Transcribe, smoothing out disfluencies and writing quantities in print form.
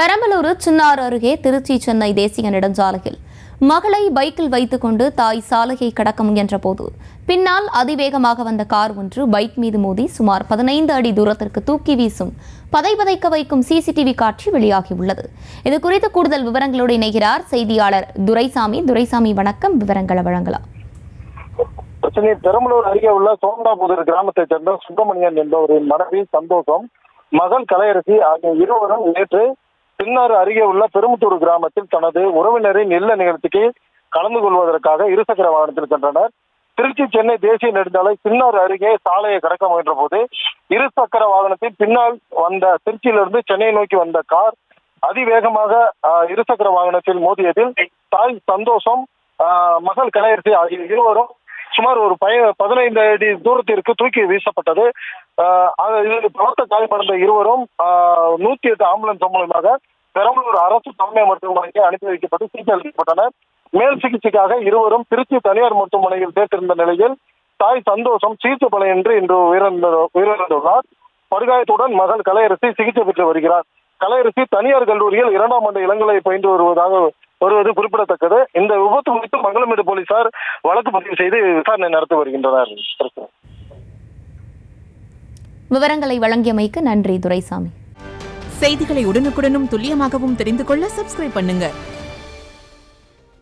பெரம்பலூர் சின்னாறு அருகே திருச்சி சென்னை தேசிய நெடுஞ்சாலையில் மகளை பைக்கில் வைத்துக் கொண்டு தாய் சாலையை கடக்க முயன்ற போது பின்னால் அதிவேகமாக வந்த கார் ஒன்று பைக் மீது மோதி சுமார் 15 அடி தூரத்திற்கு தூக்கி வீசும் பதைபதைக்க வைக்கும் சிசிடிவி காட்சி வெளியாகியுள்ளது. இது குறித்து கூடுதல் விவரங்களோடு இணைகிறார் செய்தியாளர் துரைசாமி. துரைசாமி, வணக்கம். விவரங்களை வழங்கலாம். பெரம்பலூர் அருகே உள்ள சோமனாபுதூர் கிராமத்தைச் சேர்ந்த சுப்பிரமணியன் என்பவரின் மனைவி சந்தோஷம், மகள் கலையரசி ஆகிய இருவரும் நேற்று சின்னாறு அருகே உள்ள பெருமுத்தூர் கிராமத்தில் தனது உறவினரின் இல்ல நிகழ்ச்சிக்கு கலந்து கொள்வதற்காக இருசக்கர வாகனத்தில் சென்றனர். திருச்சி சென்னை தேசிய நெடுஞ்சாலை சின்னாறு அருகே சாலையை கடக்க முயன்ற போது இருசக்கர வாகனத்தில் பின்னால் வந்த திருச்சியிலிருந்து சென்னை நோக்கி வந்த கார் அதிவேகமாக இருசக்கர வாகனத்தில் மோதியதில் தாய் சந்தோஷம், மகள் கலையரசி ஆகிய இருவரும் சுமார் ஒரு 15 அடி தூரத்திற்கு தூக்கி வீசப்பட்டது. இதில் பலத்த காயமடைந்த இருவரும் 108 ஆம்புலன்ஸ் மூலமாக பெரம்பலூர் அரசு தலைமை மருத்துவமனைக்கு அனுப்பி வைக்கப்பட்டு சிகிச்சை அளிக்கப்பட்டனர். மேல் சிகிச்சைக்காக இருவரும் திருச்சி தனியார் மருத்துவமனையில் சேர்த்திருந்த நிலையில் தாய் சந்தோஷம் சிகிச்சை பலனின்றி இன்று உயிரிழந்துள்ளார். படுகாயத்துடன் மகள் கலையரசி சிகிச்சை பெற்று வருகிறார். கலையரசி தனியார் கல்லூரியில் 2ஆம் ஆண்டு இளங்கலை பயின்று வருவது குறிப்பிடத்தக்கது. இந்த விபத்து குறித்து மங்களமேடு போலீசார் வழக்கு பதிவு செய்து விசாரணை நடத்தி வருகின்றனர். விவரங்களை வழங்கியமைக்கு நன்றி துரைசாமி. செய்திகளை உடனுக்குடனும் துல்லியமாகவும் தெரிந்து கொள்ள சப்ஸ்கிரைப் பண்ணுங்க.